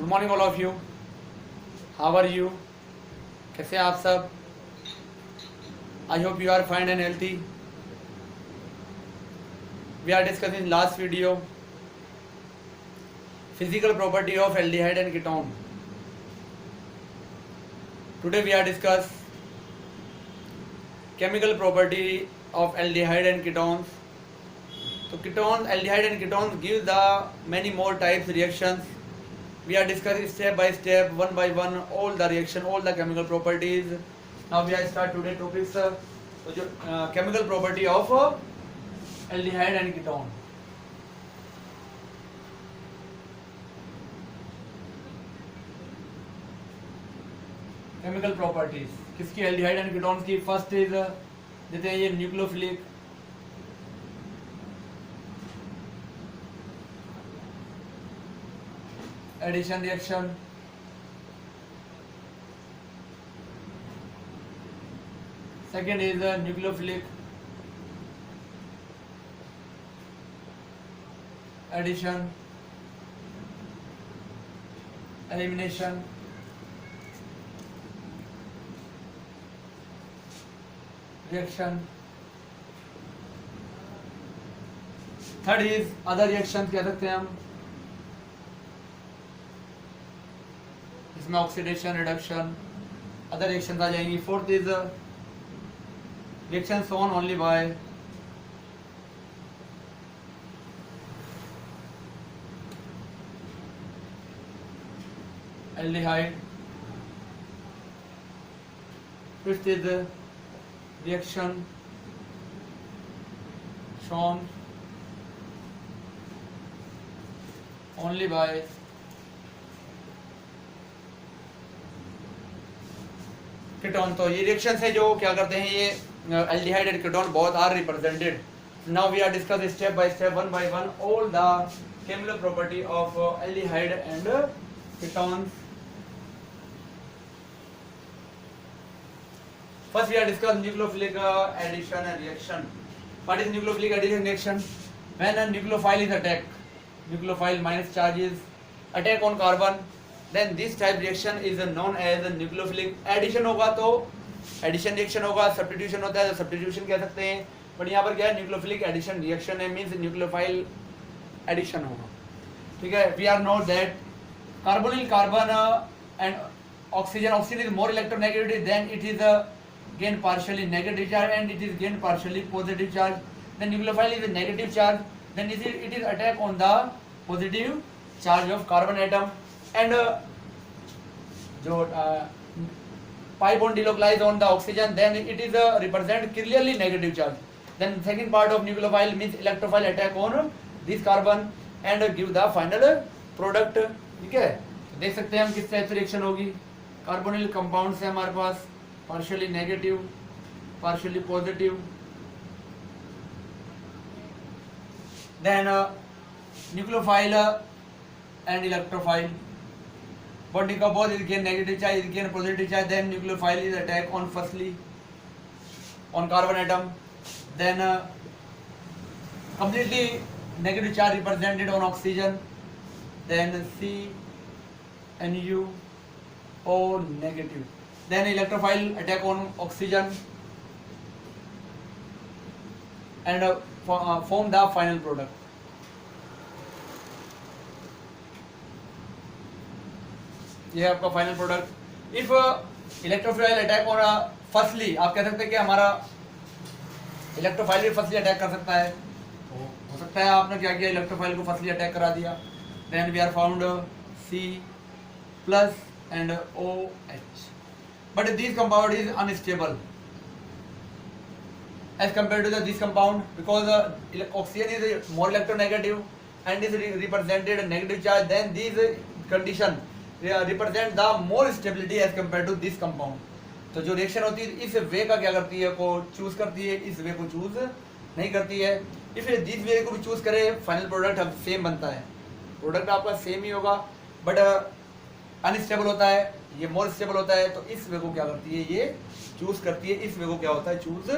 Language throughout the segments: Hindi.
Good morning all of you, how are you? कैसे हैं आप सब? I hope you are fine and healthy. We are discussing last video physical property of aldehyde and ketone. Today we are discuss chemical property of aldehyde and ketones. So ketones, aldehyde and ketones give the many more types reactions. We are discussing step by step, one by one, all the reaction, all the chemical properties. Now we are start today topics. So chemical property of aldehyde and ketone. Chemical properties किसकी? एल्डिहाइड एंड कीटोन्स की. फर्स्ट इज देते हैं ये nucleophilic, addition reaction. Second is nucleophilic addition elimination. Reaction. Third is other reaction कह सकते हैं हम, इसमें ऑक्सीडेशन रिडक्शन अदर रिएक्शन आ जाएंगी. Fourth is reaction shown only by aldehyde. Fifth is reaction shown only by ketone. तो ये रिएक्शन है जो क्या करते हैं, ये aldehyde and ketone both are represented. Now we are discuss step by step, one by one, all the chemical property of aldehyde and ketones. First we are discuss nucleophilic addition and reaction. What is nucleophilic addition and reaction? When a nucleophile is attacked, nucleophile minus charge is attack on carbon, then this type reaction is known as nucleophilic addition. होगा तो addition reaction होगा, substitution होता है तो substitution कह सकते हैं. बट यहाँ पर क्या है, nucleophilic addition reaction है, means nucleophile addition होगा. ठीक है. We are know that carbonyl carbon and oxygen is more electronegative, then it is gain partially negative charge and it is gain partially positive charge. Then nucleophile is a negative charge, then it is attack on the positive charge of carbon atom, and जो pi bond delocalize on the oxygen, then it is represent clearly negative charge. Then second part of nucleophile means electrophile attack on this carbon and give the final product. ठीक है. देख सकते हैं हम किस टाइप से रिएक्शन होगी. कार्बोनिल कंपाउंड से हमारे पास partially negative, partially positive. Then nucleophile and electrophile. What decompose is gain negative charge, is gain positive charge. Then nucleophile is attack on firstly on carbon atom. Then completely negative charge represented on oxygen. Then C and U O negative. Then electrophile attack on oxygen and form the final product. ये आपका final product. If electrophile attack on firstly, आप कह सकते हैं कि हमारा इलेक्ट्रोफाइल भी फर्स्टली अटैक कर सकता है. हो सकता है आपने क्या किया, इलेक्ट्रोफाइल को फर्स्टली अटैक करा दिया. Then we are found C plus and OH. But this compound is unstable as compared to this compound, because oxygen is more electronegative and is represented a negative charge. Then these condition represent the more stability as compared to this compound. तो जो रिएक्शन होती है इस वे का क्या करती है, को चूज करती है, इस वे को चूज नहीं करती है. इफ दिस वे को भी चूज करे, फाइनल प्रोडक्ट अब सेम बनता है. प्रोडक्ट आपका सेम ही होगा, बट अनस्टेबल होता है, ये मोर स्टेबल होता है. तो इस वे को क्या करती है, ये चूज करती है, इस वे को क्या होता है, चूज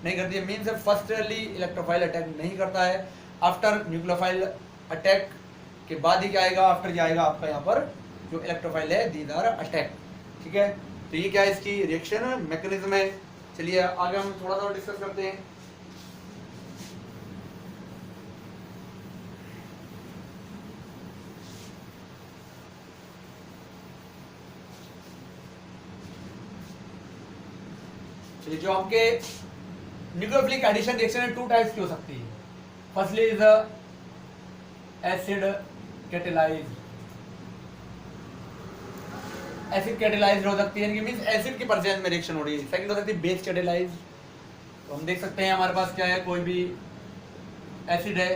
नहीं करती है. मीन्स फर्स्टली इलेक्ट्रोफाइल अटैक नहीं करता है. आफ्टर न्यूक्लियोफाइल अटैक के बाद ही क्या आएगा, आफ्टर जाएगा आपका यहाँ पर जो इलेक्ट्रोफाइल है दीज आर अटैक। ठीक है, तो ये क्या है इसकी रिएक्शन मैकेनिज्म है। चलिए आगे हम थोड़ा सा डिस्कस करते हैं। चलिए जो आपके न्यूक्लियोफिलिक एडिशन रिएक्शन है टू टाइप्स की हो सकती है। Firstly is acid catalysed, acid catalysed हो सकती है, मींस एसिड की प्रेजेंस में रिएक्शन हो रही है। सेकंड हो सकती है बेस कैटेलाइज्ड। तो हम देख सकते हैं हमारे पास क्या है, कोई भी एसिड है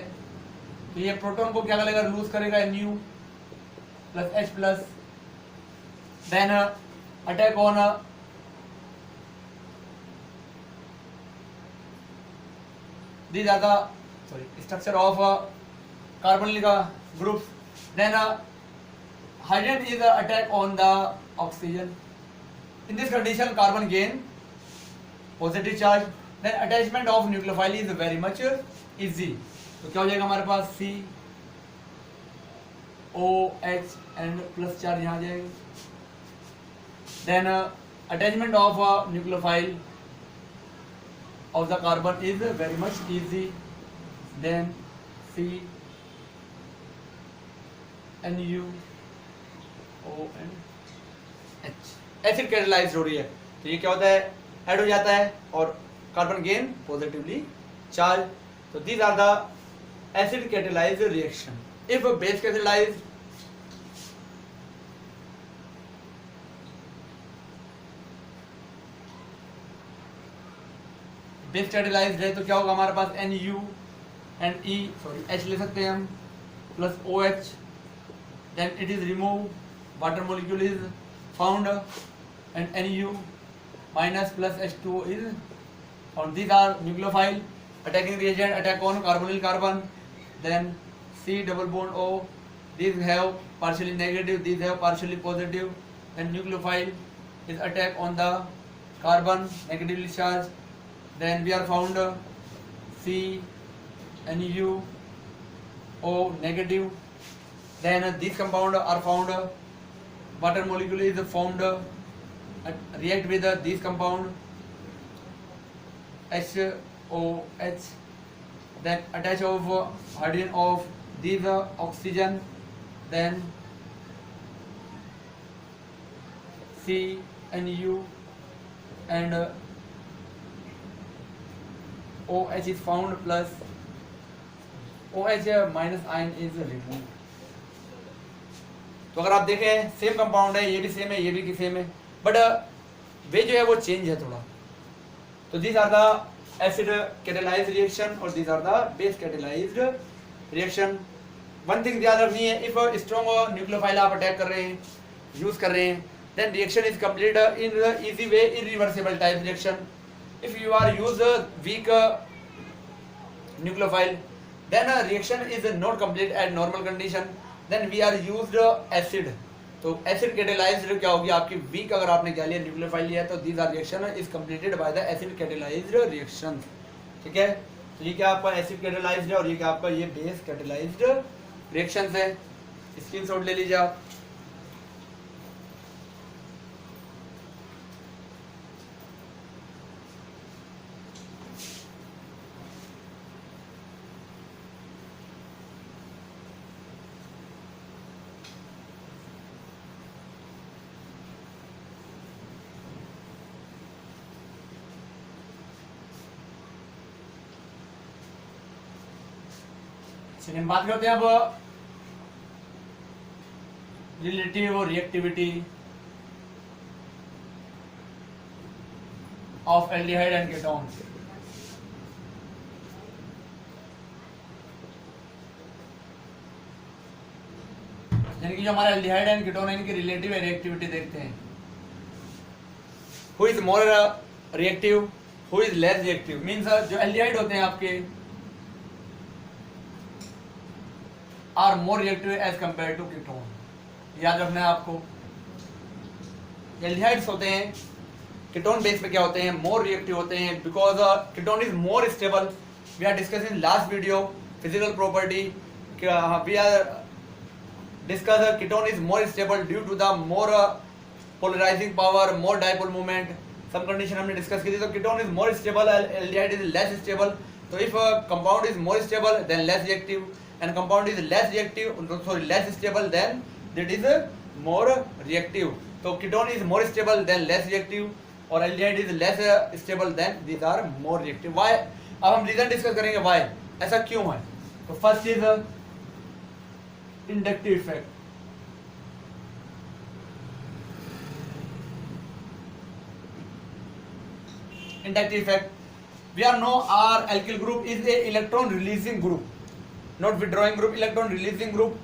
तो ये प्रोटॉन को क्या करेगा, लूज करेगा Nu plus H plus, then attack on these are the structure of carbonyl groups. Then hydrogen is a attack on the oxygen. In this condition carbon gain positive charge, then attachment of nucleophile is very much easy. तो क्या हो जाएगा हमारे पास COH and plus चार्ज यहाँ आ जाएगा. Then attachment of nucleophile of the carbon is very much easy. Then C NuOH acid catalysed हो रही है तो ये क्या होता है, ऐड हो जाता है और कार्बन गेन पॉजिटिवली चार्ज. तो these are the acid catalysed reaction. If base catalysed base catalysed है तो क्या होगा हमारे पास Nu एंड H ले सकते हैं हम plus OH. Then it is remove, water molecule is found and Nu minus plus H2O is found. These are nucleophile attacking reagent, attack on carbonyl carbon. Then C double bond O, these have partially negative, these have partially positive. Then nucleophile is attack on the carbon negatively charged. Then we are found C NuO negative. Then these compound are found, water molecule is formed, react with these compound HOH. Then attach of hydrogen of these oxygen. Then C Nu and OH is found plus OH minus ion is removed. तो अगर आप देखें सेम कंपाउंड है, ये भी सेम है, ये भी सेम है, बट वे जो है वो चेंज है थोड़ा. तो these are the acid catalysed reaction और these are the base catalysed reaction. One thing ध्यान रखनी है, इफ स्ट्रॉन्ग न्यूक्लियोफाइल आप अटैक कर रहे हैं, यूज कर रहे हैं, then reaction is complete in easy way, irreversible type reaction. If you are use weak nucleophile, then reaction is not complete at normal condition. Then we are used acid. तो acid catalyzed क्या होगी आपकी weak, अगर आपने क्या लिया nucleophile लिया तो these are reaction is completed by the acid catalyzed reaction. ठीक है, तो ये क्या आपका acid catalyzed है और ये क्या आपका ये base catalyzed reactions है. स्क्रीनशॉट ले लीजिए आप. सेकंड बात करते हैं अब relative reactivity of aldehyde and ketone. यानी कि जो हमारा एल्डिहाइड एंड कीटोन है इनकी रिलेटिव रिएक्टिविटी देखते हैं. Who is more reactive, who is less reactive. Means जो एल्डिहाइड होते हैं आपके are more reactive as compare to ketone. याद रखना है आपको, एल्डिहाइड्स होते हैं कीटोन बेस पे क्या होते हैं, मोर रिएक्टिव होते हैं because ketone is more stable. We are discussing last video physical property, we are discuss ketone is more stable due to the more polarizing power, more dipole moment. Some condition हमने discuss की थी. तो ketone is more stable, aldehyde is less stable. So if a compound is more stable, then less reactive, and compound is less stable, then that is more reactive. So ketone is more stable than less reactive, और aldehyde is less stable than these are more reactive. Why? अब हम reason discuss करेंगे why ऐसा क्यों है. तो first is inductive effect. Inductive effect. We are know our alkyl group is a electron releasing group, not withdrawing group, electron releasing group.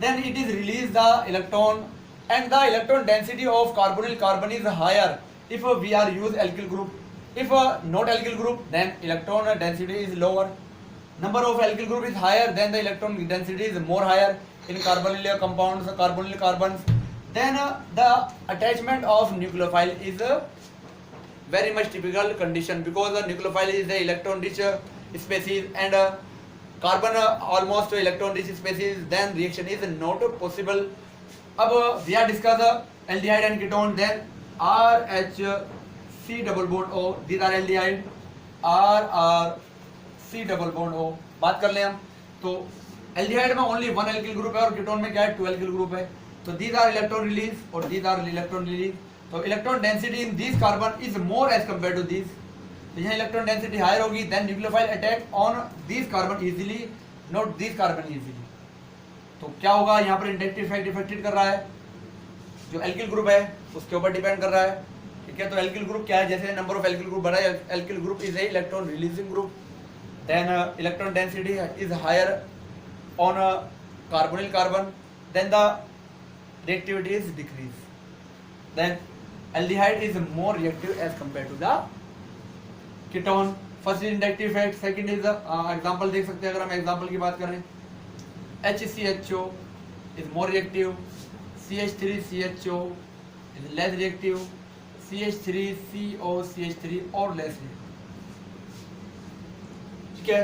Then it is release the electron, and the electron density of carbonyl carbon is higher if we are use alkyl group. If not alkyl group, then electron density is lower. Number of alkyl group is higher, then the electron density is more higher in carbonyl compounds, carbonyl carbons. Then the attachment of nucleophile is very much typical condition, because the nucleophile is the electron rich species, and carbon almost electron rich species, then reaction is not possible. अब we are discuss aldehyde and ketone, then RHC double bond O, these are aldehyde, RRC double bond O. बात कर ले हम, तो aldehyde में only one alkyl group है और ketone में क्या है, 2 alkyl group है. तो these are electron release और these are electron release. तो electron density in this carbon is more as compared to this. तो यहाँ electron density higher होगी, then nucleophile attack on this carbon easily, not this carbon easily. तो क्या होगा, यहाँ पर इंडक्टिव इफेक्ट इफेक्टेड कर रहा है, जो एल्किल ग्रुप है उसके ऊपर डिपेंड कर रहा है. ठीक है, तो एल्किल ग्रुप क्या है, जैसे नंबर ऑफ एल्किल ग्रुप बढ़ा है, alkyl group is a electron releasing group, then electron density is higher on carbonyl carbon, then the reactivity is decrease, then aldehyde is more reactive as compared to the ketone. First is inductive effect, second is example देख सकते हैं. अगर हम example की बात करें, HCHO is more reactive, CH3CHO is less reactive, CH3COCH3 और less reactive. ठीक है,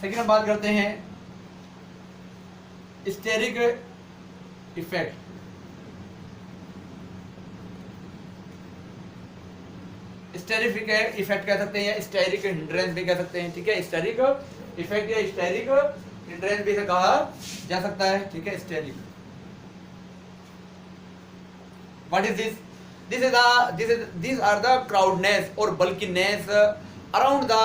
सेकंड हम बात करते हैं स्टेरिक इफेक्ट. स्टेरिक इफेक्ट कह सकते हैं या स्टेरिक हिंड्रेंस भी कह सकते हैं. ठीक है, स्टेरिक इफेक्ट या स्टेरिक हिंड्रेंस भी कहा जा सकता है. ठीक है, steric. What is this? these are the crowdness और bulkiness around the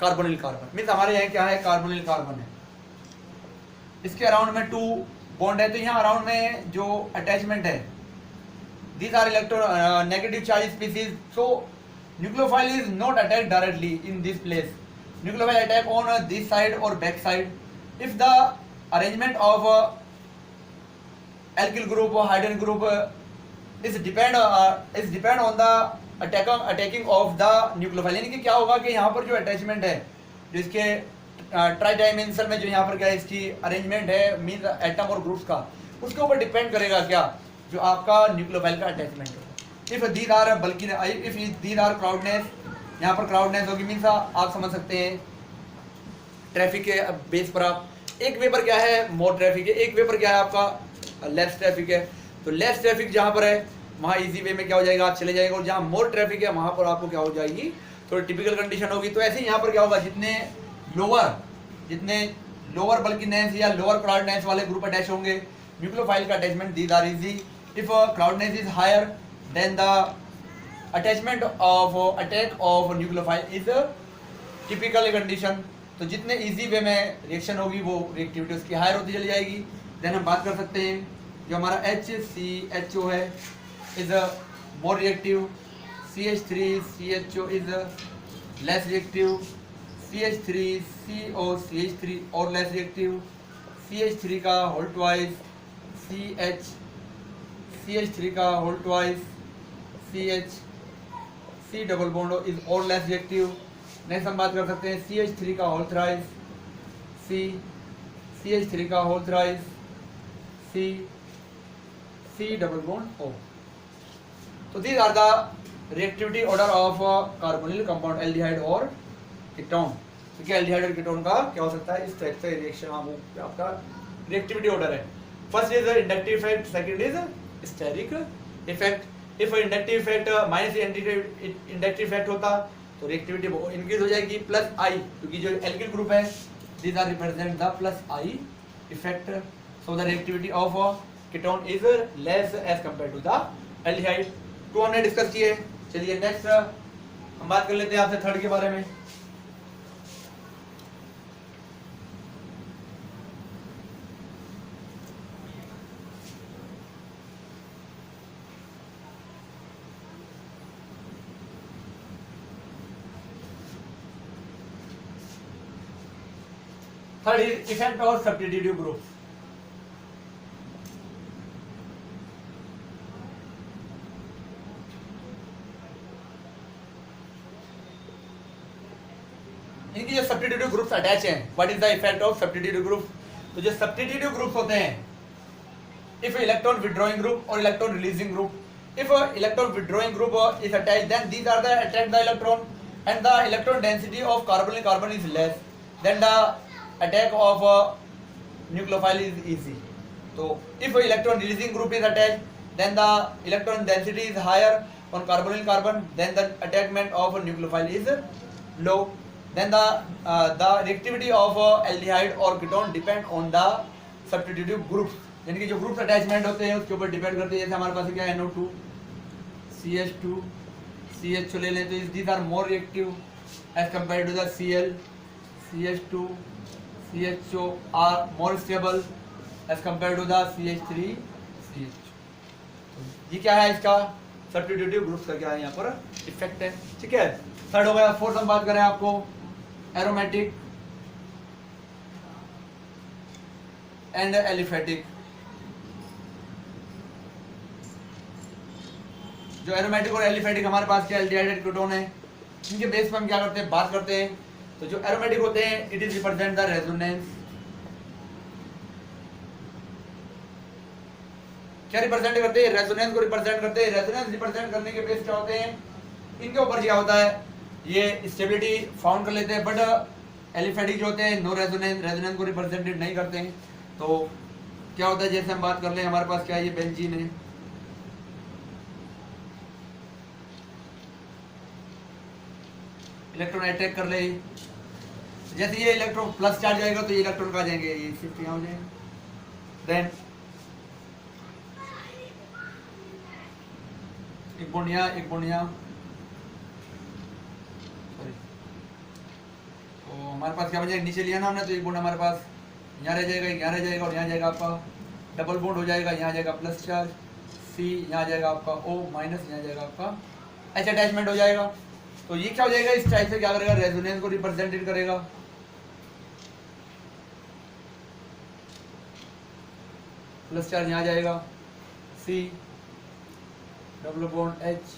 carbonyl carbon. Means हमारे यहाँ क्या है, कार्बोनिल कार्बन है, इसके अराउंड में 2 बॉन्ड है. तो यहाँ अराउंड में जो अटैचमेंट है, these are electron negative charge species, so nucleophile is not attacked directly in this place. Nucleophile attack on this side or back side. If the arrangement of alkyl group or hydrogen group is depend on the attacking of the nucleophile. यानी कि क्या होगा कि यहाँ पर जो अटैचमेंट है, जो इसके ट्राई डायमेंशनल में जो यहाँ पर क्या है, इसकी अरेंजमेंट है, मीन एटम और ग्रुप्स का, उसके ऊपर डिपेंड करेगा क्या, जो आपका न्यूक्लियोफाइल का अटैचमेंट होगा. इफ दीज आर बल्कि इफ दीज आर क्राउडनेस, यहाँ पर क्राउडनेस होगी, मीन्स आप समझ सकते हैं ट्रैफिक के बेस पर आप, एक वे पर क्या है, मोर ट्रैफिक है, एक वे पर क्या है आपका लेस ट्रैफिक है. तो लेस ट्रैफिक जहाँ पर है वहाँ इजी वे में क्या हो जाएगा, आप चले जाएंगे, और जहाँ मोर ट्रैफिक है वहाँ पर आपको क्या हो जाएगी, थोड़ी टिपिकल कंडीशन होगी. तो ऐसे ही यहाँ पर क्या होगा, जितने लोअर बल्किनेस या लोअर क्राउडनेस वाले ग्रुप अटैच होंगे, न्यूक्लियोफाइल का attachment these are easy. If crowdness is higher, then the attachment of attack of nucleophile is a typical condition. तो जितने इजी वे में रिएक्शन होगी वो रिएक्टिविटी उसकी हायर होती चली जाएगी. देन हम बात कर सकते हैं जो हमारा HCHO है is more reactive, CH3CHO is less reactive, CH3COCH3 और लेस रिएक्टिव, CH3 का होल ट्वाइस, CH3 का whole twice, C double bond is और लेस रिएक्टिव. नेक्स्ट हम बात कर सकते हैं CH3 का होल थ्राइस, CH3 का whole thrice, C double bond O. तो these are the reactivity order of carbonyl compound aldehyde और कीटोन. ठीक है, एल्डिहाइड और कीटोन का क्या हो सकता है, इस टाइप से रिएक्शन, आपका रिएक्टिविटी ऑर्डर है. First is the inductive effect, second is steric effect. If inductive effect minus inductive effect होता तो रिएक्टिविटी इंक्रीज हो जाएगी प्लस आई, क्योंकि जो एल्किल ग्रुप है these are represent the plus I effect, so the reactivity of ketone is less as compared to the aldehyde. तो हमने डिस्कस किए. चलिए नेक्स्ट हम बात कर लेते हैं आपसे थर्ड के बारे में. Third is effect of substitutive groups. इनकी जो substitutive groups अटैच हैं, what is the effect of substitutive group? तो जो substitutive groups होते हैं, if electron withdrawing group or electron releasing group, if electron withdrawing group is attached, then these are the attract the electron, and the electron density of carbon is less, then the attack of nucleophile is easy. So if electron releasing group is attached, then the electron density is higher on carbon, then the attachment of nucleophile is low. Then the reactivity of aldehyde or ketone depend on the substitutive groups. यानी कि जो ग्रुप्स अटैचमेंट होते हैं उसके ऊपर डिपेंड करते हैं. जैसे हमारे पास क्या है NO2 CH2 CH ले लें तो these are more reactive as compared to the Cl CH2 CHO are more stable as compared to the CH3 CH. ये क्या है इसका सब्स्टिट्यूटिव ग्रुप्स का क्या है यहाँ पर इफेक्ट है. ठीक है, थर्ड हो गया. फोर्थ हम बात करें आपको एरोमेटिक एंड एलिफेटिक. जो एरोमेटिक और एलिफेटिक हमारे पास क्या एल्डिहाइड कीटोन है, इनके बेस पर हम क्या करते हैं बात करते हैं. तो जो एरोमेटिक होते हैं it is represent the resonance. क्या रिप्रेजेंट करते हैं? रेजोनेंस को रिप्रेजेंट करते हैं. रेजोनेंस रिप्रेजेंट करने के बेस क्या होते हैं, इनके ऊपर क्या होता है ये स्टेबिलिटी फाउंड कर लेते हैं. बट एलिफेटिक जो होते हैं नो रेजोनेंस, रेजोनेंस को रिप्रेजेंटेड नहीं करते हैं. तो क्या होता है जैसे हम बात कर लें हमारे पास क्या है ये बेंजीन है, इलेक्ट्रॉन अटैक कर ले, जैसे ये इलेक्ट्रॉन प्लस चार्ज जाएगा तो ये इलेक्ट्रॉन कहाँ जाएंगे, ये शिफ्ट यहाँ हो जाएंगे. देन एक बॉन्ड यहाँ सॉरी, तो हमारे पास क्या बन जाएगा, नीचे लिया ना हमने तो एक बॉन्ड हमारे पास यहाँ रह जाएगा, यहाँ रह जाएगा और यहाँ जाएगा आपका डबल बॉन्ड हो जाएगा. यहाँ जाएगा प्लस चार्ज C, यहाँ जाएगा आपका O माइनस, यहाँ जाएगा आपका H अटैचमेंट हो जाएगा. तो ये क्या हो जाएगा इस टाइप से क्या करेगा, रेजोनेंस को रिप्रेजेंटेड करेगा. प्लस चार्ज यहाँ जाएगा C, double bond H,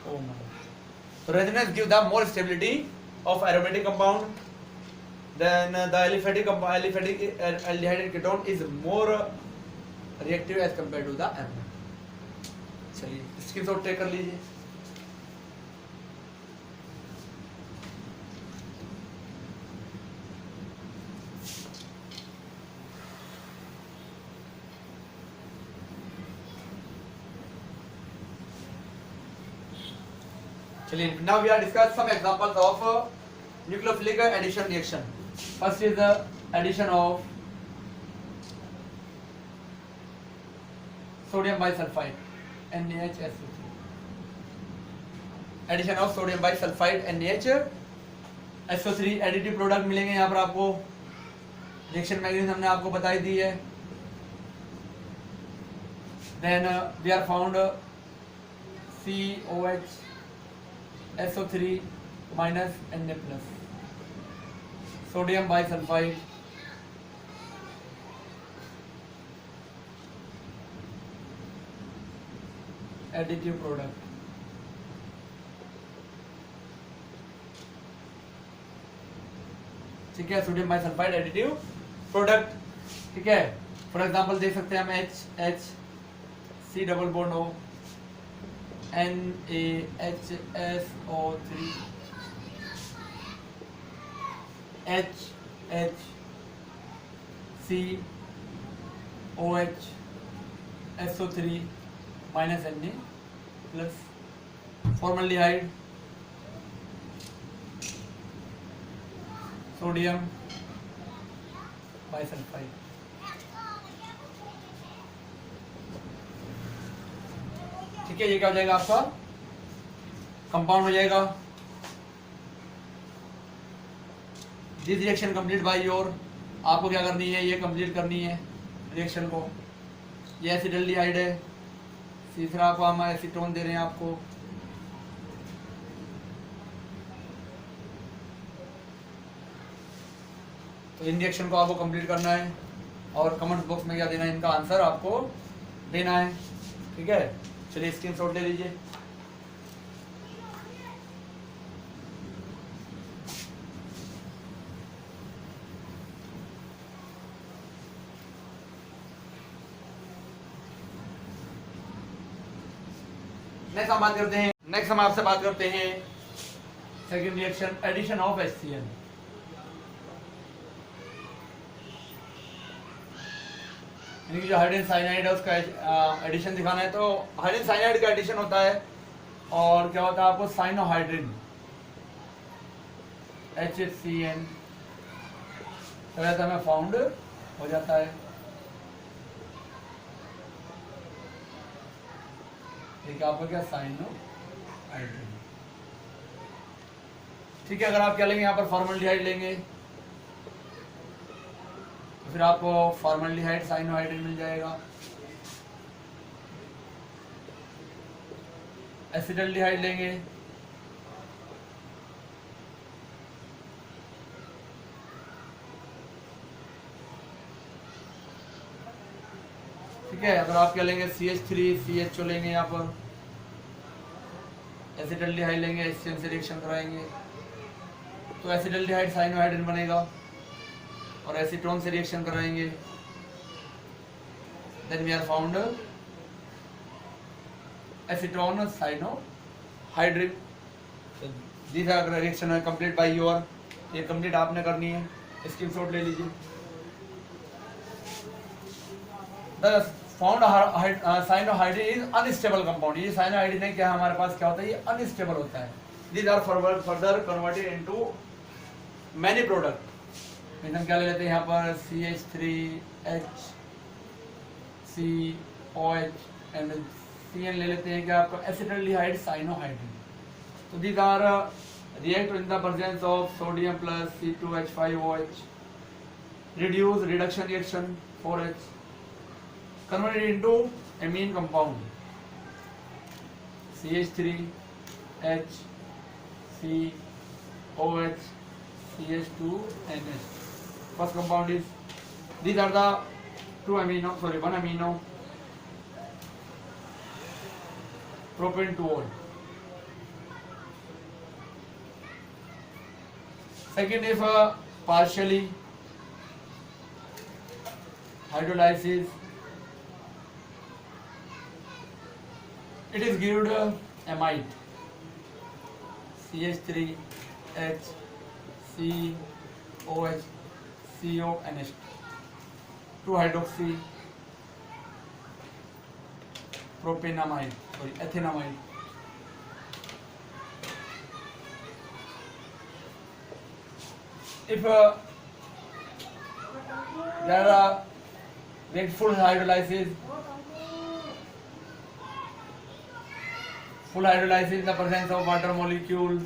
O minus. तो resonance give the more stability of aromatic compound. Then the aliphatic aldehyde ketone is more reactive as compared to the aromatic. चलिए स्क्रीनशॉट टेक कर लीजिए. चलिए now we are discuss some examples of nucleophilic addition reaction. First is the addition of sodium bisulfite NaHSO3. Addition of sodium bisulfite NaHSO3 additive product मिलेंगे यहाँ पर आपको. रिएक्शन मैकेनिज्म हमने आपको बताई दी है. Then we are found COH SO3 minus Na plus sodium bisulfite additive product. ठीक है, सोडियम बाइसल्फाइड एडिटिव प्रोडक्ट. ठीक है, फॉर एग्जांपल देख सकते हैं हम H C double bond O NaHSO3 H C OH SO3 minus Na plus formaldehyde sodium bisulphide. ठीक है, ये क्या हो जाएगा आपका कंपाउंड हो जाएगा। This reaction complete by your, आपको क्या करनी है, ये कंप्लीट करनी है रिएक्शन को। ये एसिडल्डिहाइड है, तीसरा आपको हम एसीटोन दे रहे हैं आपको। तो इन रिएक्शन को आपको कंप्लीट करना है और कमेंट बॉक्स में क्या देना है, इनका आंसर आपको देना है। ठीक है, चलिए स्क्रीनशॉट ले लीजिए। नेक्स्ट हम बात करते हैं, नेक्स्ट हम आपसे बात करते हैं second reaction, addition of HCl। यानी जो हाइड्रोजन साइनाइड है उसका एडिशन दिखाना है। तो हाइड्रोजन साइनाइड का एडिशन होता है और क्या होता है आपको साइनोहाइड्रिन HCN में फाउंड हो जाता है। ठीक है, आपको क्या साइनोहाइड्रिन। ठीक है, अगर आप क्या लेंगे यहाँ पर फॉर्मल्डिहाइड लेंगे तो फिर आपको फॉर्मल्डिहाइड साइनोहाइड्रिन मिल जाएगा। एसिडल्डिहाइड लेंगे ठीक है, अगर आप क्या लेंगे CH3 CHO लेंगे, यहाँ पर एसिडल्डिहाइड लेंगे, HCN से रिएक्शन कराएंगे तो एसिडल्डिहाइड साइनोहाइड्रिन बनेगा और एसीटोन से रिएक्शन कराएंगे, then we are found acetone cyanohydrin. This are reaction complete by your, ये कंप्लीट आपने करनी है, स्क्रीनशॉट ले लीजिए। The found cyanohydrin is unstable compound. ये साइनोहाइड्रिन है क्या, हमारे पास क्या होता है, ये अनस्टेबल होता है। These are further converted into many product. हम क्या ले लेते हैं यहाँ पर CH3HCOH एंड CN ले लेते हैं क्या आपका एसिडल्डिहाइड साइनोहाइड्रिन। तो these are react in the presence of sodium plus C2H5OH, reduce reduction reaction 4H, converted into amine compound CH3HCOH CH2NH. First compound is, these are the one amino propane 2-ol. Second is partially hydrolysis, it is given amide CH3HCOH CONH 2-hydroxy propanamide, ethanamide. If there are full hydrolysis in the presence of water molecule,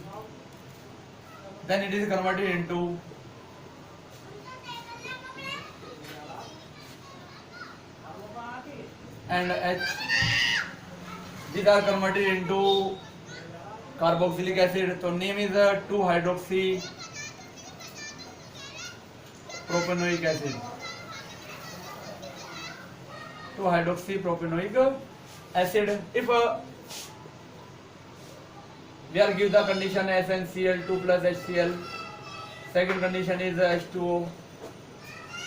then it is converted into and H. These are converted into carboxylic acid. So name is 2-hydroxy propanoic acid. 2-hydroxy propanoic acid. If we are give the condition SnCl2 plus HCl, second condition is H2O.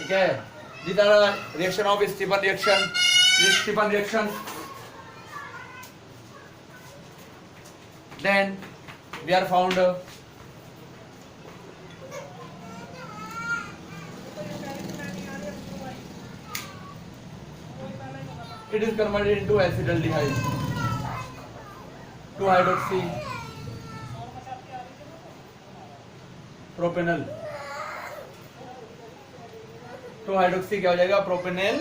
Okay, these are reaction of Stephan reaction. Stephan reaction, then we are found it is converted into acetaldehyde, 2 hydroxy propanal, 2 hydroxy क्या हो जाएगा, प्रोपेनल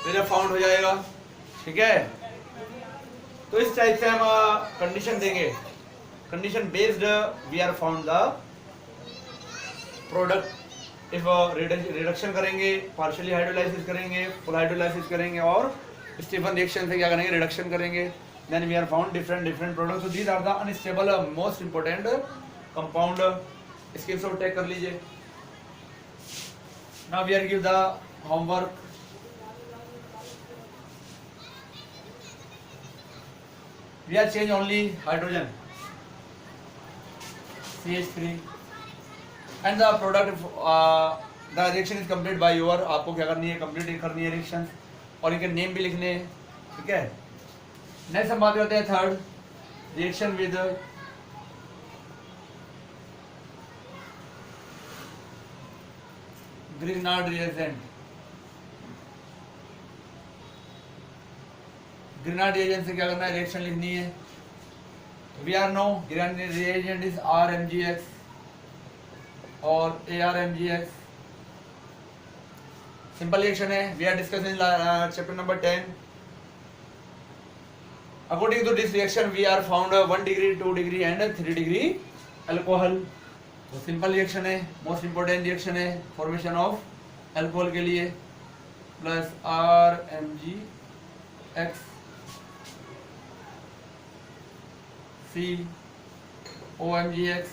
फिर फाउंड हो जाएगा। ठीक है, तो इस टाइप से हम कंडीशन देंगे, condition based we are found the product. If reduction करेंगे, पार्शियली हाइड्रोलाइसिस करेंगे, फुल हाइड्रोलाइसिस करेंगे और स्टीफन रिएक्शन से क्या करेंगे, रिडक्शन करेंगे, then we are found different products. So these are the unstable most important compound. इसके सब टेक कर लीजिए। Now we are give the homework. We are change only hydrogen CH3 and the product the reaction is complete by your, आपको क्या करनी है, complete करनी है रिएक्शन और इनके नेम भी लिखने हैं। ठीक है, नेक्स्ट हम बात करते हैं third, reaction with Grignard reagent. Grignard reagent से क्या करना है, रिएक्शन लिखनी है। We are know Grignard reagent is RMgX और ArMgX। सिंपल रिएक्शन है, we are discussing chapter number 10। According to this reaction we are found 1 degree 2 degree and 3 degree alcohol. तो सिंपल रिएक्शन है, मोस्ट इंपोर्टेंट रिएक्शन है फॉर्मेशन ऑफ अल्कोहल के लिए। प्लस RMgX COMgX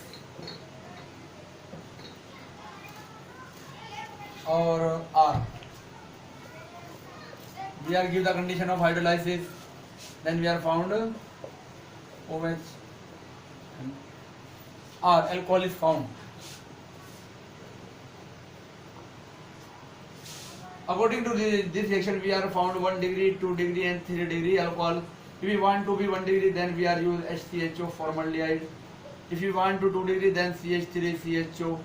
और R। We are give the condition of hydrolysis, then we are found OH and R, alcohol is found. According to this reaction we are found 1 degree 2 degree and 3 degree alcohol. If we want to be 1 degree then we are use HCHO formaldehyde. If we want to 2 degree then CH3CHO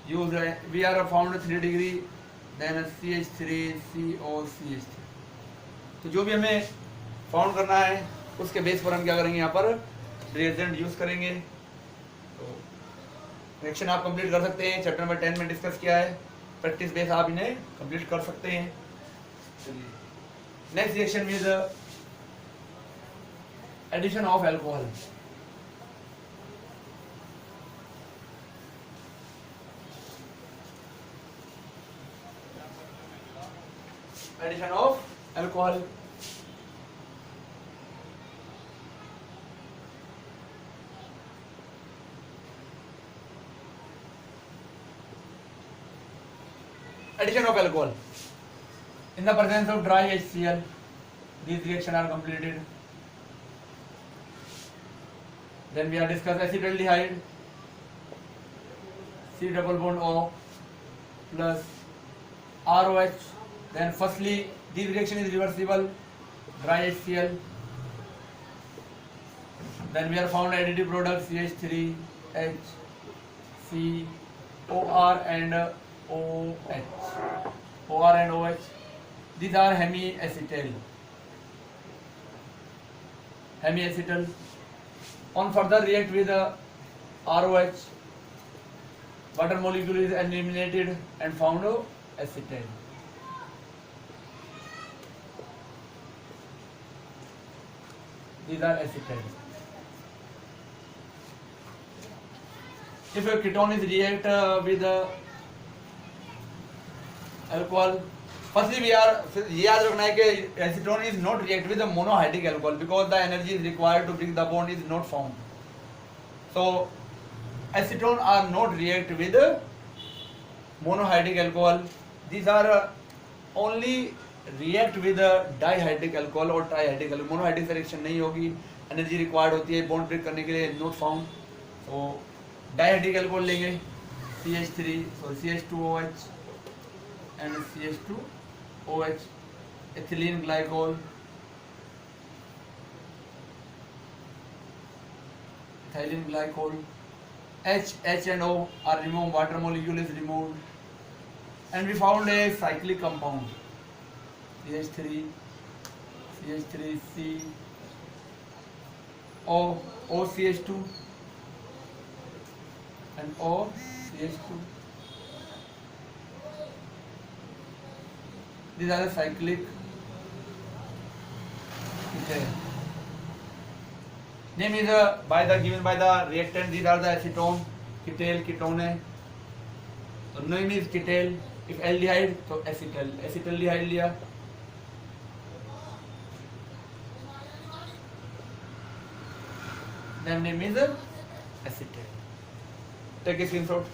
use. We are found 3 degree then CH3COCH3। तो जो भी हमें फाउंड करना है उसके बेस पर हम क्या करेंगे, यहाँ पर रिएजेंट यूज करेंगे। तो रिएक्शन आप कंप्लीट कर सकते हैं, चैप्टर नंबर 10 में डिस्कस किया है, प्रैक्टिस बेस आप इन्हें कंप्लीट कर सकते हैं। Next reaction with addition of alcohol. Addition of alcohol. Addition of alcohol in the presence of dry HCl, these reactions are completed. Then we are discuss acetaldehyde, C double bond O plus ROH. Then firstly this reaction is reversible, dry HCl. Then we are found additive products CH3H, COR and OH. OR and OH. These are hemiacetal. Hemiacetal. On further react with ROH, water molecule is eliminated and found acetal. These are acetal. If a ketone is react with alcohol, firstly we are याद रखना है कि acetone is not react with the monohydrate alcohol because the energy is required to break the bond is not found. So acetone are not react with monohydrate alcohol. These are only react with dihydric alcohol और trihydrate alcohol. monohydrate से reaction नहीं होगी, energy required होती है bond break करने के लिए, not found. So dihydric alcohol लेंगे CH2OH and CH2OH, ethylene glycol, H and O are removed, water molecule is removed, and we found a cyclic compound CH3 CH3C O OCH2 and OCH2. These are the cyclic ketone. Name is given by the reactant. These are the acetone, ketyl, ketone. So name is ketyl. If aldehyde, so acetal, acetaldehyde लिया. Then name is acetal. Take a screenshot.